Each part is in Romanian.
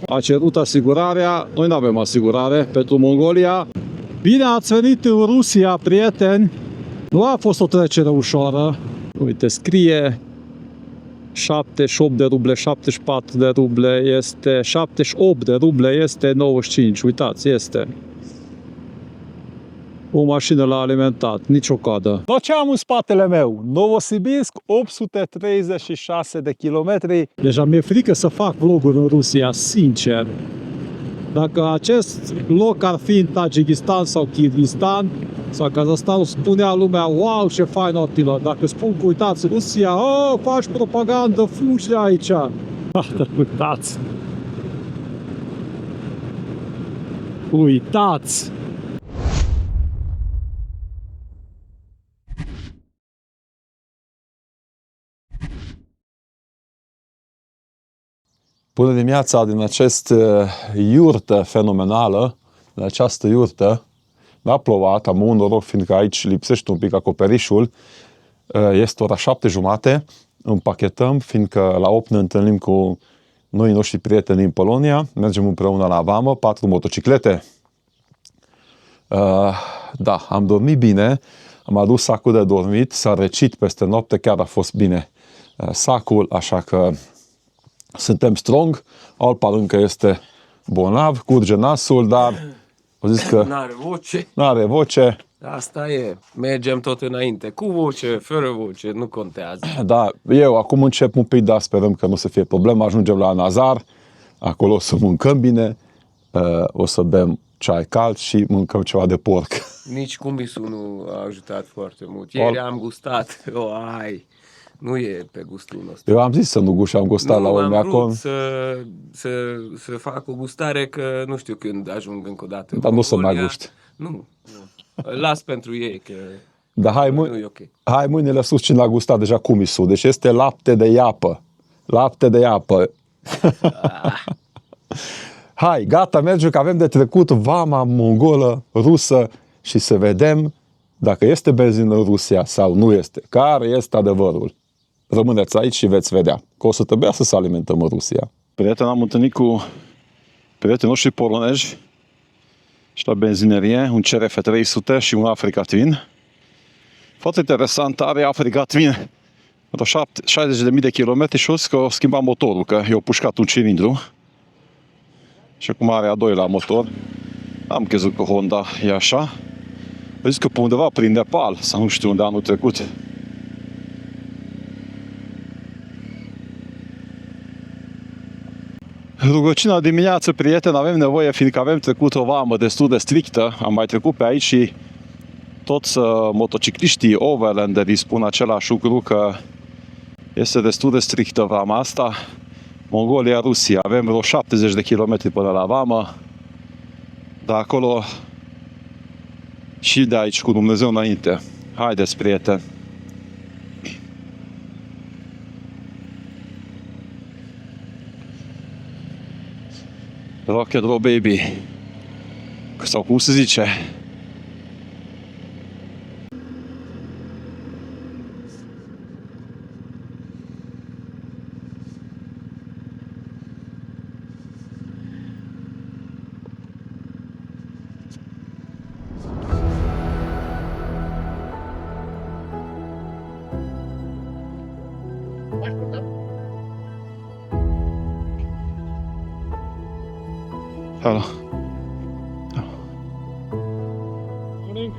A cerut asigurarea, noi nu avem asigurare pentru Mongolia. Bine ați venit în Rusia, prieteni! Nu a fost o trecere ușoară. Uite, scrie 78 de ruble, 74 de ruble, este 78 de ruble, este 95. Uitați, este o mașină la alimentat, nicio coadă. Dar ce am în spatele meu? Novosibirsk, 836 de kilometri. Deja mi-e frică să fac vloguri în Rusia, sincer. Dacă acest loc ar fi în Tajikistan sau Kyrgyzstan sau Kazahstan, spunea lumea, wow, ce fain optilă. Dacă spun că uitați, Rusia, oh, faci propagandă, fugi de aici. Uitați. Uitați. Bună dimineața din acest iurtă fenomenală, din această iurtă. N-a plouat, am un noroc, fiindcă aici lipsește un pic acoperișul. Este ora 7:30, împachetăm, fiindcă la 8 ne întâlnim cu noi noștri prieteni din Polonia. Mergem împreună la vamă, 4 motociclete. Da, am dormit bine, am adus sacul de dormit, s-a răcit peste noapte, chiar a fost bine sacul, așa că suntem strong. Alpal încă este bolnav, curge nasul, dar au zis că n-are voce. N-are voce. Asta e. Mergem tot înainte. Cu voce, fără voce, nu contează. Da, eu acum încep un pic, dar sperăm că nu o să fie problemă. Ajungem la Nazar, acolo o să mâncăm bine, o să bem ceai cald și mâncăm ceva de porc. Nici cumbisul nu a ajutat foarte mult. Ieri am gustat. Nu e pe gustul nostru. Eu am zis să nu gust, am gustat la Olmeacon. Am vrut să fac o gustare, că nu știu când ajung încă o dată. Dar nu să mai guști. Nu. Las pentru ei, că dar nu e ok. Hai mâinile sus, cine a gustat deja cumisul. Deci este lapte de iapă. Lapte de iapă. Hai, gata, mergem, că avem de trecut vama mongolă, rusă și să vedem dacă este benzină în Rusia sau nu este. Care este adevărul? Rămâneți aici și veți vedea că o să trebuia să alimentăm în Rusia. Prieten, am întâlnit cu prietenii noștri polonezi și la benzinerie, un CRF 300 și un Africa Twin. Foarte interesant, are Africa Twin vreo 60.000 de kilometri și o zis că o schimba motorul, că i-a pușcat un cilindru. Și acum are a doilea motor. Am crezut că Honda e așa. A zis că pe undeva prin Nepal, sau nu știu unde, anul trecut. Rugăciunea dimineață, prieteni, avem nevoie, fiindcă avem trecut o vamă destul de strictă. Am mai trecut pe aici și toți motocicliștii overlanderi spun același lucru, că este destul de strictă vama asta. Mongolia, Rusia, avem vreo 70 de kilometri până la vamă, dar acolo și de aici cu Dumnezeu înainte. Haideți, prieteni! Rock and roll, baby! Sau cum se zice? Hello. Morning.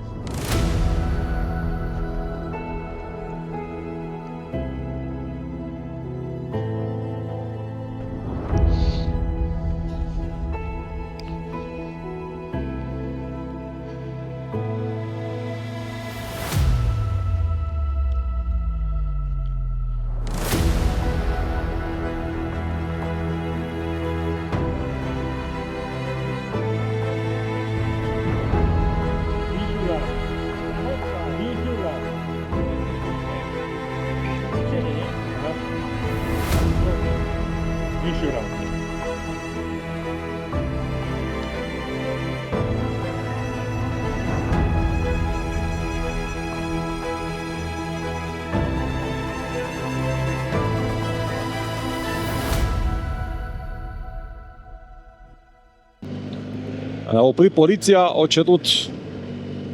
A oprit poliția,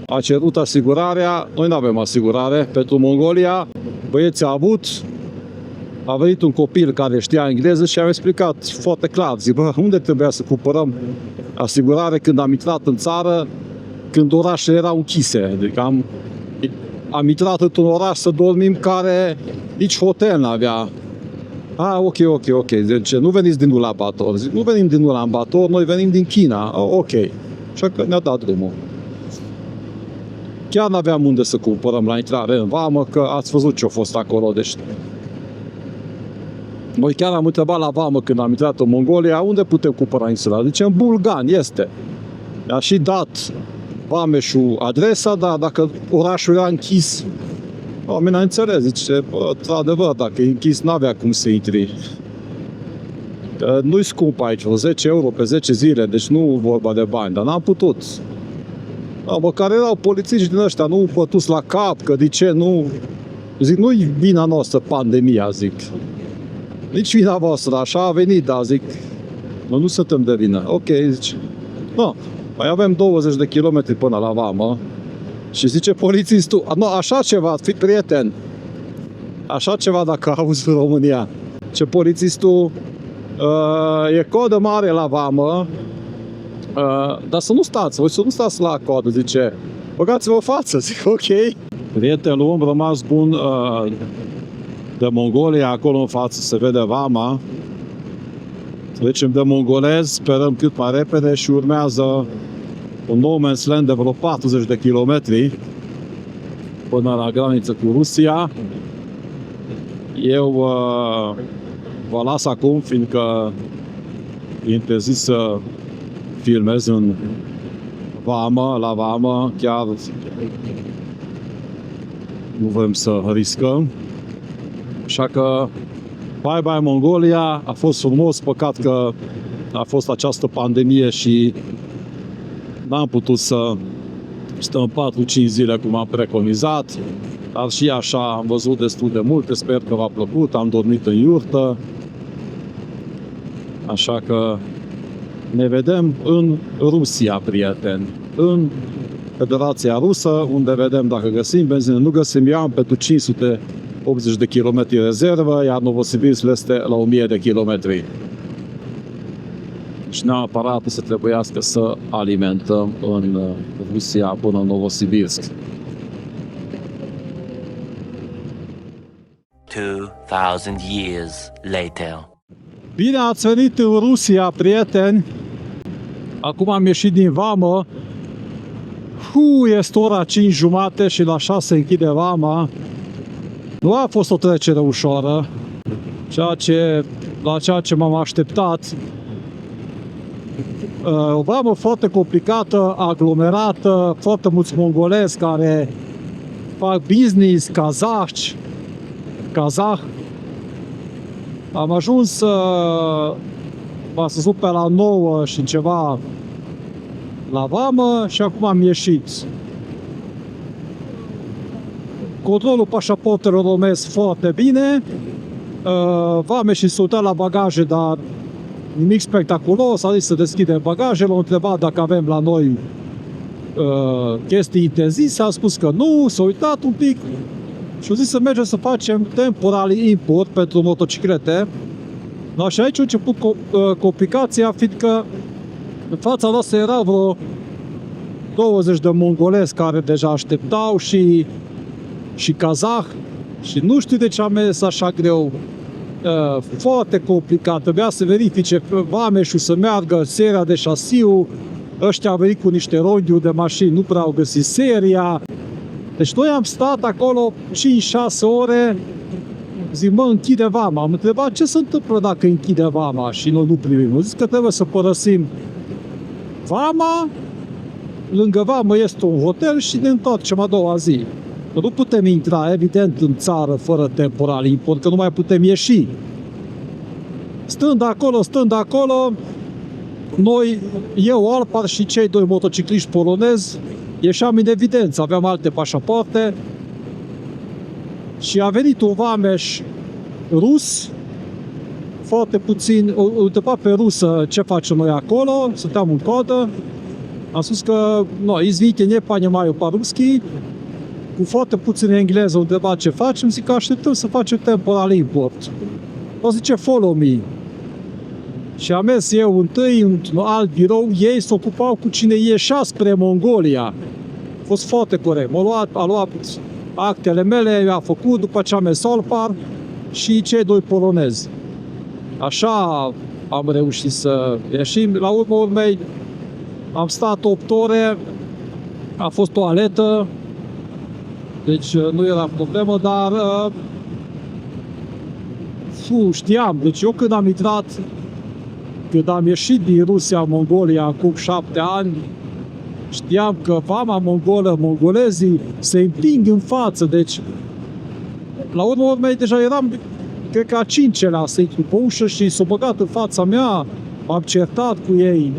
a cerut asigurarea, noi nu avem asigurare pentru Mongolia, băieții a venit un copil care știa engleză și a explicat foarte clar, zic, bă, unde trebuia să cumpărăm asigurare când am intrat în țară, când orașele erau închise, adică am intrat într-un oraș să dormim care nici hotel n-avea. Ok, deci nu veniți din Ulaanbaatar, zic, nu venim din Ulaanbaatar, noi venim din China, ok, așa că ne-a dat drumul. Chiar n-aveam unde să cumpărăm la intrare în vamă, că ați văzut ce a fost acolo, deci noi chiar am întrebat la vamă când am intrat în Mongolia, unde putem cumpăra insula? Zice, în Bulgan este. Mi-a și dat vameșul adresa, dar dacă orașul era închis, oamenii n-a înțeles. Zice, într-adevăr, dacă e închis, n-avea cum să intri. Nu-i scump aici, 10 euro pe 10 zile, deci nu vorba de bani, dar n-am putut. Măcar erau polițiști din ăștia, nu pătuți la cap, că de ce nu... Zic, nu-i vina noastră pandemia, zic. Nici vina voastră, așa a venit, dar zic, nu suntem de vină. Ok, zice, no, mai avem 20 de kilometri până la vamă. Și zice polițistul, no, așa ceva, fi prieten, așa ceva dacă auzi în România. Ce polițistul, e codă mare la vamă, dar să nu stați, voi să nu stați la codă, zice, băgați-vă o față, zic, ok. Prietenul om rămas bun de Mongolia, acolo în față se vede vama. Trecem de mongolez, sperăm cât mai repede și urmează un no man's land de vreo 40 de kilometri până la graniță cu Rusia. Eu vă las acum, fiindcă e interzis să filmez în vamă, la vamă, chiar nu vrem să riscăm. Așa că bye Mongolia, a fost frumos, păcat că a fost această pandemie și n-am putut să stăm 4-5 zile cum am preconizat, dar și așa am văzut destul de multe, sper că v-a plăcut, am dormit în iurtă, așa că ne vedem în Rusia, prieteni, în Federația Rusă, unde vedem dacă găsim benzină, nu găsim, eu am pentru 580 de kilometri rezervă, iar Novosibirsk este la 1000 de kilometri. Și neapărat să trebuiască să alimentăm în Rusia până în Novosibirsk. 2000 years later. Bine ați venit în Rusia, prieteni! Acum am ieșit din vamă. Este ora 5:30 și la 6 închide vama. Nu a fost o trecere ușoară, la ceea ce m-am așteptat. O vamă foarte complicată, aglomerată, foarte mulți mongolezi care fac business, kazah. Am ajuns, m-a văzut pe la 9 și ceva la vamă și acum am ieșit. Controlul pașaportelor romesc foarte bine. V-am insultat la bagaje, dar nimic spectaculos. A zis să deschide bagajele, l-a întrebat dacă avem la noi chestii interzise, a spus că nu, s-a uitat un pic și a zis să mergem să facem temporal import pentru motociclete. No, și aici a început complicația, fiindcă în fața noastră erau vreo 20 de mongolezi care deja așteptau și kazah și nu știu de ce a mers așa greu. Foarte complicat, trebuia să verifice vameșul să meargă seria de șasiu, ăștia au venit cu niște rodiuri de mașini, nu prea au găsit seria. Deci noi am stat acolo 5-6 ore, zic, mă, închide vama. Am întrebat ce se întâmplă dacă închide vama și noi nu primim. Am zis că trebuie să părăsim vama, lângă vamă este un hotel și ne întoarcem a doua zi. Că nu putem intra, evident, în țară fără temporal import, că nu mai putem ieși. Stând acolo, noi, eu, Alpar și cei doi motocicliști polonezi, ieșeam în evidență, aveam alte pașapoarte și a venit un vameș rus, foarte puțin, o întrebat pe rusă ce facem noi acolo, stăteam în codă Am spus că, no, izvite, nie, panie mają по-русски, cu foarte puțin engleză, o întreba ce facem, zic că așteptăm să facem temporal import. O zice, follow me. Și am mers eu întâi într-un alt birou, ei se ocupau cu cine ieșea spre Mongolia. A fost foarte corect. A luat actele mele, a făcut, după ce am mers Solpar și cei doi polonezi. Așa am reușit să ieșim. La urmă urmei am stat 8 ore, a fost toaletă, deci nu era problemă, dar știam, deci eu când am intrat, când am ieșit din Rusia, Mongolia, acum 7 ani, știam că vama mongolă, mongolezii se împing în față, deci la urmă urmei deja eram, cred că a 5-lea să intru pe ușă și s-o băgat în fața mea, am certat cu ei.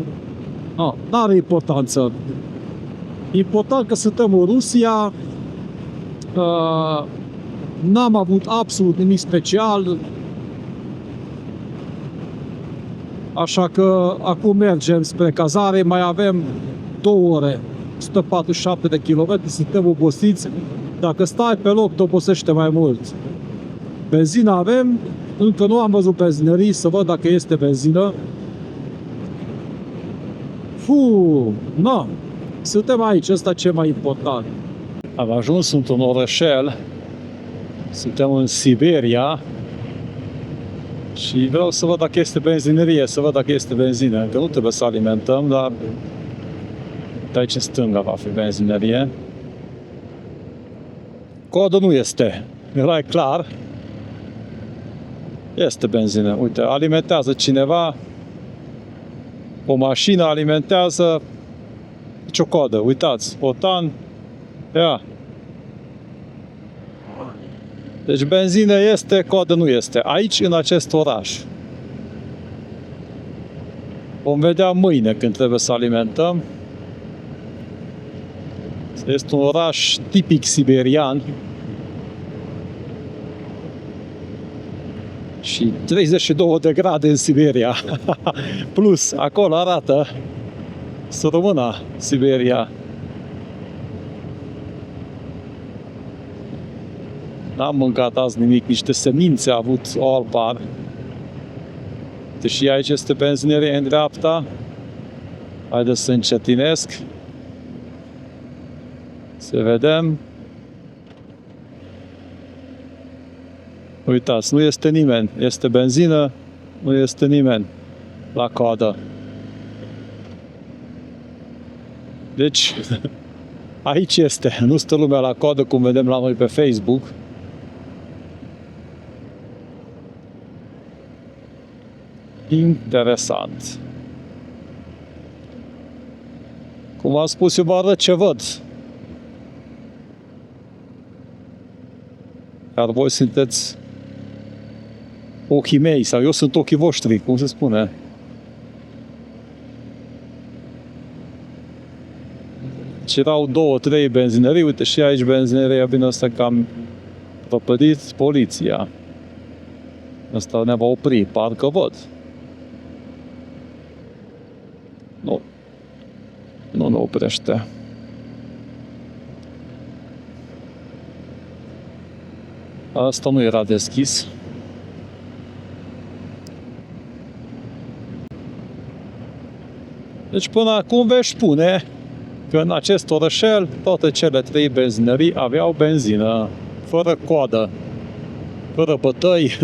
N-are importanță. Important că suntem în Rusia, n-am avut absolut nimic special, așa că acum mergem spre cazare, mai avem 2 ore, 147 de kilometri, suntem obosiți. Dacă stai pe loc, te obosește mai mult. Benzină avem, încă nu am văzut benzinării, să văd dacă este benzină. Suntem aici, ăsta ce mai important. Am ajuns într-un orășel, suntem în Siberia și vreau să văd dacă este benzinerie, să văd dacă este benzină. Că nu trebuie să alimentăm, dar de aici în stânga va fi benzinerie. Codul nu este, era clar. Este benzină, uite, alimentează cineva, o mașină alimentează, nicio codă, uitați, Otan, ia. Deci benzină este, codă nu este, aici în acest oraș. Vom vedea mâine când trebuie să alimentăm. Este un oraș tipic siberian. Și 32 de grade în Siberia. Plus, acolo arată să rămână Siberia. N-am mâncat azi nimic, niște semințe a avut Alpar. Deși aici este benzinerie în dreapta. Haideți să încetinesc. Să vedem. Uitați, nu este nimeni. Este benzină, nu este nimeni la coadă. Deci, aici este. Nu stă lumea la coadă, cum vedem la noi pe Facebook. Interesant. Cum am spus, eu vă arăt ce văd. Iar voi sunteți ochii mei, sau eu sunt ochii voștri, cum se spune. Și erau 2-3 benzinării, uite și aici benzineria, bine, asta cam prăpădit poliția. Asta ne va opri, parcă văd. Nu ne oprește. Asta nu era deschis. Deci până acum veți spune că în acest orășel toate cele 3 benzinării aveau benzină, fără coadă, fără bătăi.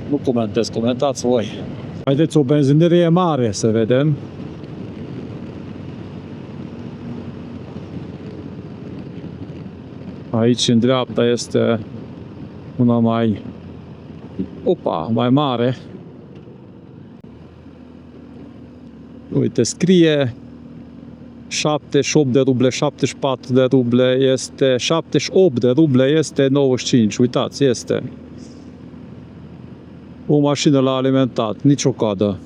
Nu comentez, comentați voi. Haideți o benzinerie mare să vedem. Aici în dreapta este una mai mare. Uite, scrie 78 de ruble, 74 de ruble, este 78 de ruble, este 95. Uitați, este o mașină la alimentat, nicio coadă.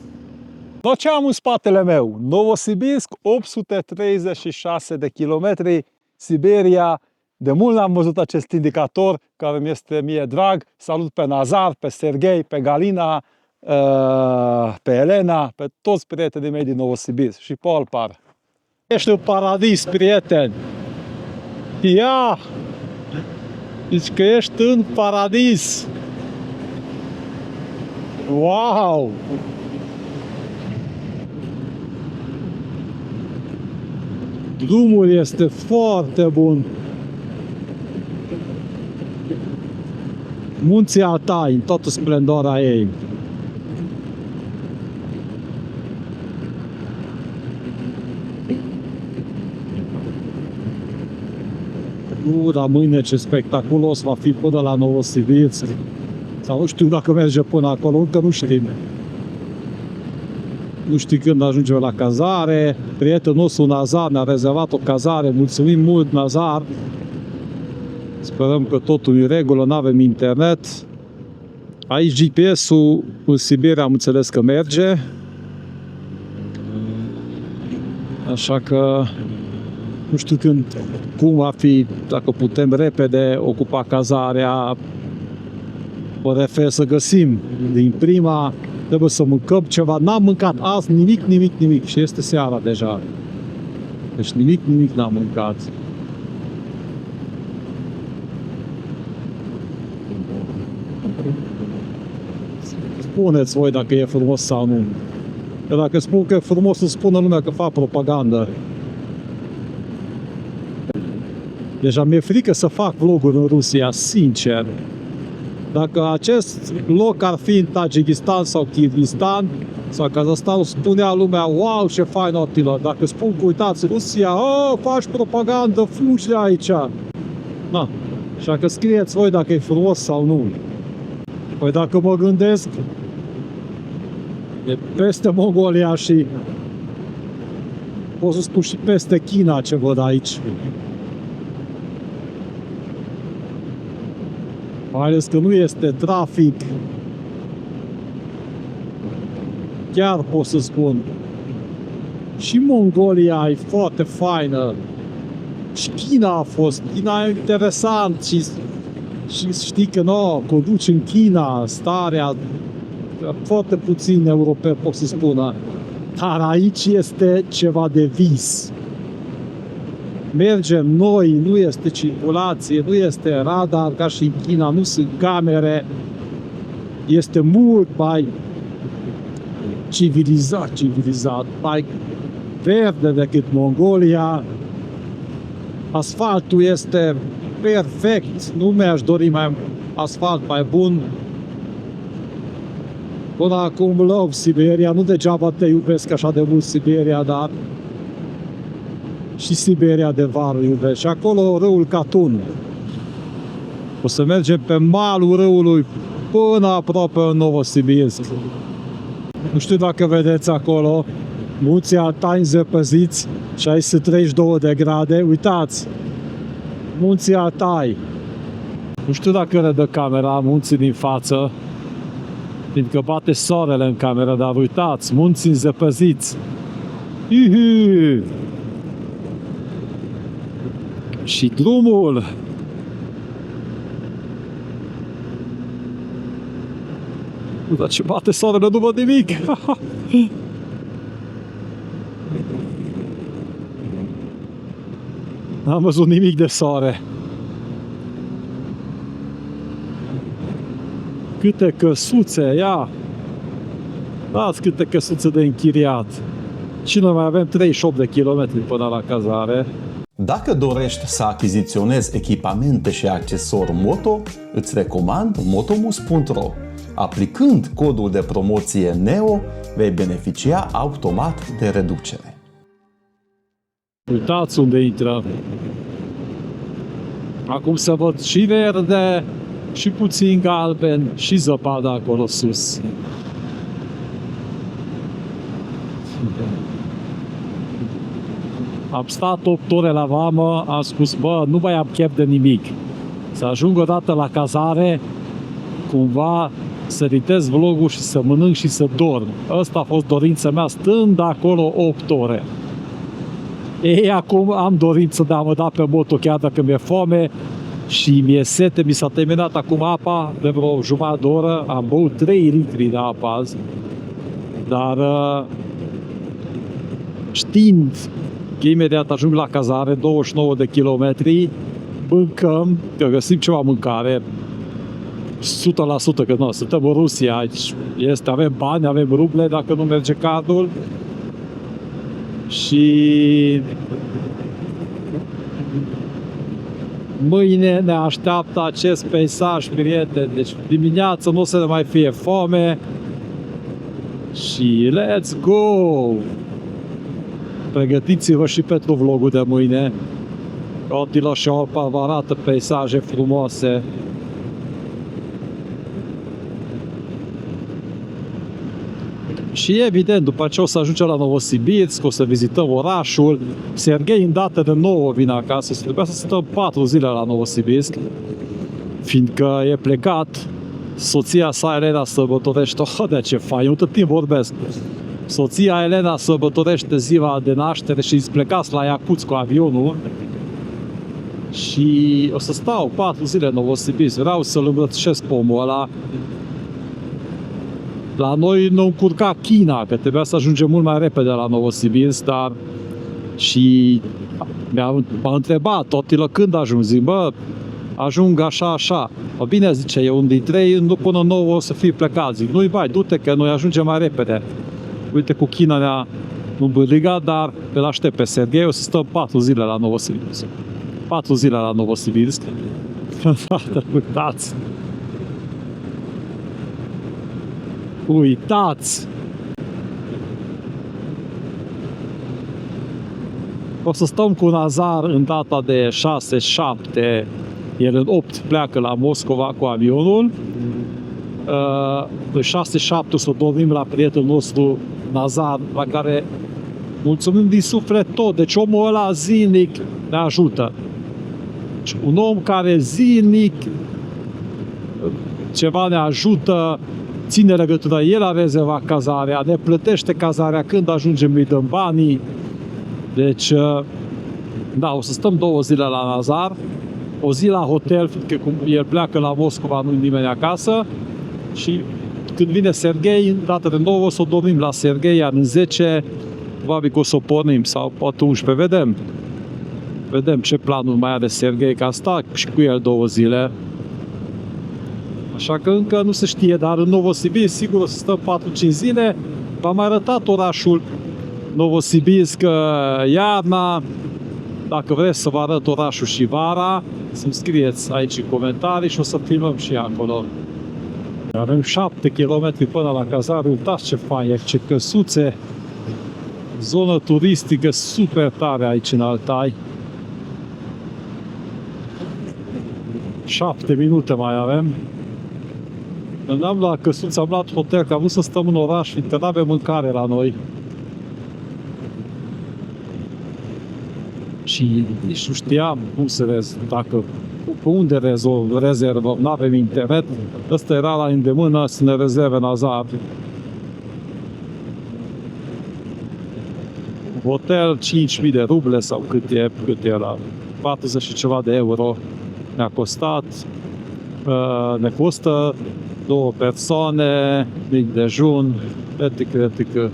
Dar ce am în spatele meu? Novosibirsk, 836 de kilometri, Siberia. De mult n-am văzut acest indicator care mi este mie drag. Salut pe Nazar, pe Serghei, pe Galina, pe Elena, pe toți prietenii mei din Novosibirsk și pe Alpar. Ești în paradis, prieten! Ia! Zici că ești în paradis! Wow! Drumul este foarte bun. Munții Altai, în toată splendoarea ei. Dar mâine ce spectaculos va fi până la Novosibirsk. Sau nu știu dacă merge până acolo, încă nu știm. Nu știu când ajungem la cazare. Prietenul nostru Nazar ne-a rezervat o cazare. Mulțumim mult, Nazar. Sperăm că totul e în regulă, nu avem internet. Aici GPS-ul în Siberia am înțeles că merge. Așa că nu știu când, cum va fi, dacă putem repede ocupa cazarea. Prefer să găsim din prima, trebuie să mâncăm ceva. N-am mâncat azi nimic și este seara deja. Deci nimic n-am mâncat. Spuneți voi dacă e frumos sau nu. Că dacă spun că e frumos, să spună lumea că fac propagandă. Deja mi-e frică să fac vloguri în Rusia, sincer. Dacă acest loc ar fi în Tajikistan sau Kyrgyzstan sau Kazahstan, spunea lumea, wow, ce fain Attila. Dacă spun că uitați, Rusia, faci propagandă, fugi de aici. Na, așa că scrieți voi dacă e frumos sau nu. Păi dacă mă gândesc, e peste Mongolia și pot să spun și peste China ce văd aici. Mai ales că nu este trafic. Chiar pot să spun. Și Mongolia e foarte faină. Și China a fost. China e interesant și știi că nu, conduci în China, starea, foarte puțini europeni pot să spună. Dar aici este ceva de vis. Mergem noi, nu este circulație, nu este radar ca și în China, nu sunt camere. Este mult mai civilizat, mai verde decât Mongolia. Asfaltul este perfect, nu mi-aș dori mai asfalt mai bun. Până acum love Siberia, nu degeaba te iubesc așa de mult Siberia, dar și Siberia de vară iubesc. Și acolo râul Katun. O să mergem pe malul râului până aproape în Novosibirsk. Nu știu dacă vedeți acolo, munții Altai înzăpăziți, 632 de grade. Uitați, munții Altai. Nu știu dacă le dă camera, munții din față, fiindcă bate soarele în cameră, dar uitați, munții înzăpăziți. Ihi! Și drumul. Dar ce bate soarele, nu văd nimic. N-am văzut nimic de soare. Câte căsuțe, ia! Dați câte căsuțe de închiriat. Și noi mai avem 38 de kilometri până la cazare. Dacă dorești să achiziționezi echipamente și accesorii moto, îți recomand motomus.ro. Aplicând codul de promoție NEO, vei beneficia automat de reducere. Uitați unde intră. Acum se văd și verde, și puțin galben, și zăpadă acolo sus. Am stat 8 ore la vamă, am spus, bă, nu mai am chef de nimic. Să ajung o dată la cazare, cumva să editez vlogul și să mănânc și să dorm. Asta a fost dorința mea, stând acolo 8 ore. Ei, acum am dorință de a mă da pe moto, chiar dacă mi-e foame, și mi-e sete, mi s-a terminat acum apa de vreo jumătate de oră, am băut 3 litri de apă azi, dar știind că imediat ajung la cazare, 29 de kilometri, mâncăm, că găsim ceva mâncare, 100% că nu, suntem în Rusia, aici este, avem bani, avem ruble dacă nu merge cardul și mâine ne așteaptă acest peisaj, prieteni, deci dimineața nu o să ne mai fie foame și let's go! Pregătiți-vă și pentru vlogul de mâine. Attila și Alpa vă arată peisaje frumoase. Și evident, după ce o să ajungem la Novosibirsk, o să vizităm orașul. Serghei în dată de 9 vine acasă, să trebuia să stăm 4 zile la Novosibirsk, fiindcă e plecat. Soția sa, Elena, sărbătorește, de ce fain, eu tot timp vorbesc. Soția Elena sărbătorește ziua de naștere și îți plecați la Iacuț cu avionul. Și o să stau 4 zile în Novosibirsk, vreau să-l îmbrățișez pe omul ăla. La noi ne încurca China, că trebuia să ajungem mult mai repede la Novosibirsk, dar și m-a întrebat, Attila, când ajung? Zic, bă, ajung așa. O bine, zice, eu dintre ei, nu până 9 o să fii plecat. Zic, nu-i bai, du-te că noi ajungem mai repede. Uite, cu China ne-a îmbârligat, dar îl aștept pe Serghei, o să stăm 4 zile la Novosibirsk. 4 zile la Novosibirsk. Uitați! Uitați! O să stăm cu Nazar în data de 6-7. El în 8 pleacă la Moscova cu avionul. Pe 6-7 o să dormim la prietenul nostru Nazar, la care mulțumim din suflet tot. Deci omul ăla zilnic ne ajută. Deci un om care zilnic ceva ne ajută, ține legătura, el a rezervat cazarea, ne plătește cazarea, când ajungem îi dăm banii. Deci, da, o să stăm 2 zile la Nazar, o zi la hotel, fiindcă cum el pleacă la Moscova, nu-i nimeni acasă, și când vine Serghei, în data de 9 o să dormim la Serghei, iar în 10 probabil că o să o pornim, sau poate 11, vedem. Vedem ce planul mai are Serghei, ca asta și cu el 2 zile. Așa că încă nu se știe, dar în Novosibirsk sigur o să stăm 4-5 zile. V-am mai arătat orașul Novosibirsk iarna. Dacă vreți să vă arăt orașul și vara, să-mi scrieți aici în comentarii și o să filmăm și acolo. Avem 7 km până la cazare, uitați ce fain, ce căsuțe, zonă turistică super tare aici în Altai. 7 minute mai avem. Când am luat căsuță, am luat hotel, că am vrut să stăm în oraș, fiindcă nu avem mâncare la noi. Și nici nu știam cum să dacă pe unde rezervăm, nu avem internet. Ăsta era la îndemână să ne rezerve Nazar. Hotel 5.000 de ruble sau cât e la 40 și ceva de euro ne-a costat. Ne costă 2 persoane, mic dejun, etică.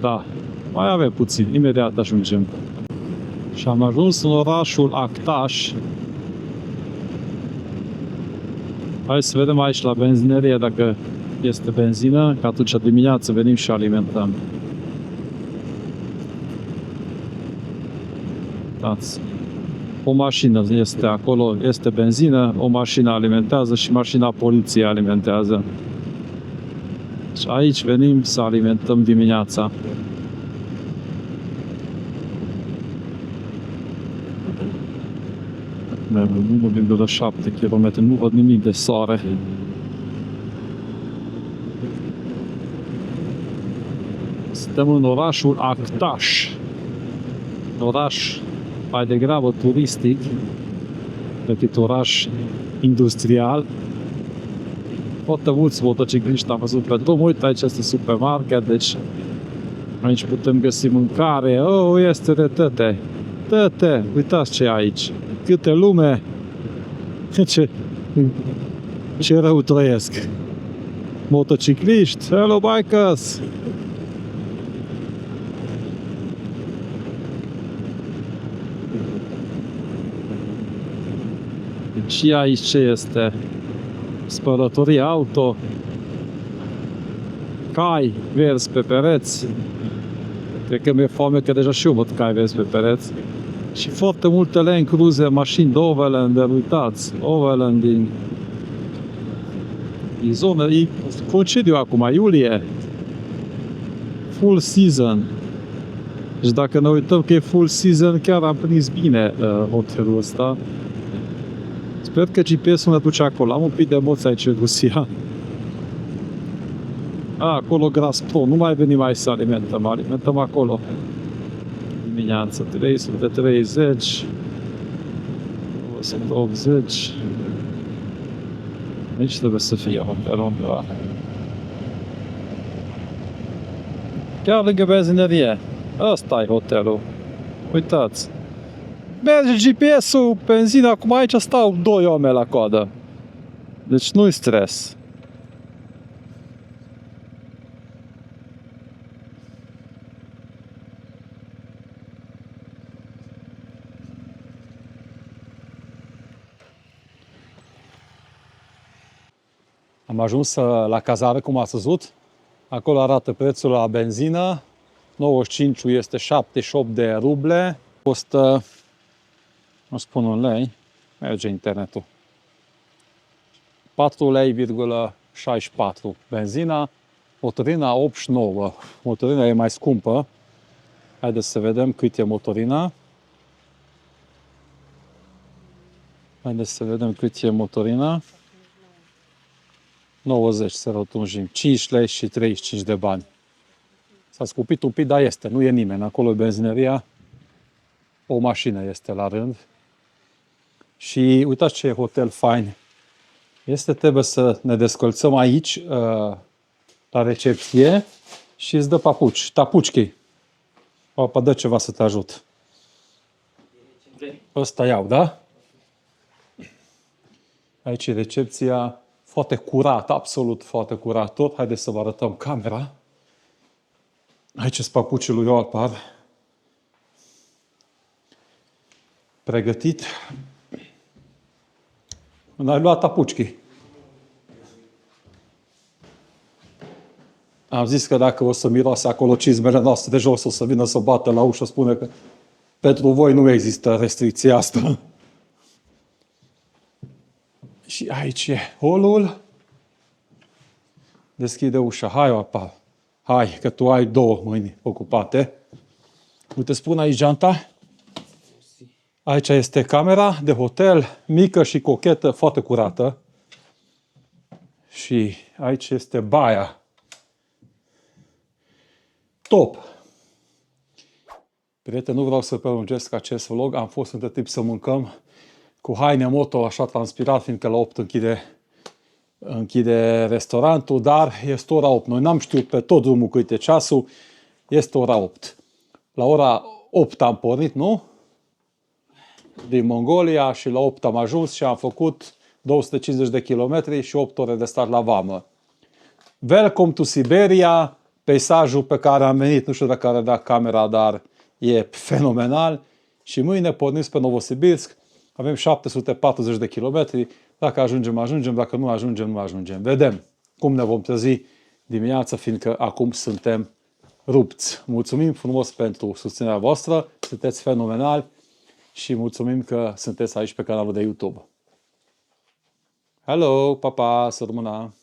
Da, mai avem puțin, imediat ajungem. Și am ajuns în orașul Aktaș. Hai să vedem aici la benzinerie dacă este benzină, că atunci dimineață venim și alimentăm. Dați. O mașină este acolo, este benzină, o mașină alimentează și mașina poliției alimentează. Și aici venim să alimentăm dimineața. Nu 1,7 km, nu văd nimic de soare. Suntem în orașul Aktaș. Oraș mai degrabă turistic decât oraș industrial. Foarte mulți motocicliști am văzut pe drum. Uite, aici este supermarket, deci Aici putem găsi mâncare. Oh, este de tăte. Tăte, uitați ce e aici. Câte lume. Ce rău trăiesc. Motocicliști. Hello, bikers. Și aici ce este? Spălătorie auto. Cai verzi pe pereți. Cred că mi-e foame că deja și eu văd cai verzi pe pereți. Și foarte multe Land Cruiser, mașini de Overlander, uitați. Overland din zonă. E concediu acum, iulie. Full season. Deci dacă ne uităm că e full season, chiar am prins bine hotelul ăsta. Sper că GPS-ul ne duce acolo. Am un pic de emoții aici în Rusia. Acolo Gazprom. Nu mai venim mai să alimentăm. Alimentăm acolo. Dimineața 330. 280. Aici trebuie să fie hotelul undeva. Chiar lângă benzinărie. Ăsta e hotelul. Uitați. Merge GPS-ul, benzina, acum aici stau 2 oameni la coadă. Deci nu-i stres. Am ajuns la cazare, cum ați văzut. Acolo arată prețul la benzină. 95 este 78 de ruble. Costă, nu spun un lei, merge internetul. 4 lei,64 benzina. Motorina 89. Motorina e mai scumpă. Haideți să vedem cât e motorina. Haideți să vedem cât e motorina. 90 să rotunjim. 5 lei și 35 de bani. S-a scupit un pic, dar este. Nu e nimeni. Acolo e benzineria. O mașină este la rând. Și uitați ce hotel fain. Trebuie să ne descălțăm aici, la recepție, și îți dă papuci. Tapucchi. Papa, dă ceva să te ajut. Ăsta iau, da? Aici e recepția. Foarte curat, absolut foarte curat tot. Haideți să vă arătăm camera. Aici sunt papucii lui Alpar. Pregătit. N-ai luat tapucchi. Am zis că dacă o să miroase acolo cizmele noastre de jos, o să vină să bată la ușă, spune că pentru voi nu există restricția asta. Și aici e holul. Deschide ușa. Hai, Alpar. Hai, că tu ai 2 mâini ocupate. Uite, spun aici geanta. Aici este camera de hotel, mică și cochetă, foarte curată. Și aici este baia. Top! Prieteni, nu vreau să prelungesc acest vlog. Am fost între timp să mâncăm cu haine moto, așa transpirat, fiindcă la 8 închide restaurantul, dar este ora 8. Noi n-am știut pe tot drumul cât e ceasul. Este ora 8. La ora 8 am pornit, nu? Din Mongolia și la 8 am ajuns și am făcut 250 de kilometri și 8 ore de stat la vamă. Welcome to Siberia! Peisajul pe care am venit, nu știu dacă are dat camera, dar e fenomenal. Și mâine pornim spre Novosibirsk. Avem 740 de kilometri. Dacă ajungem, ajungem. Dacă nu ajungem, nu ajungem. Vedem cum ne vom trezi dimineața, fiindcă acum suntem rupți. Mulțumim frumos pentru susținerea voastră. Sunteți fenomenali și mulțumim că sunteți aici pe canalul de YouTube. Hello, papa, să rămână!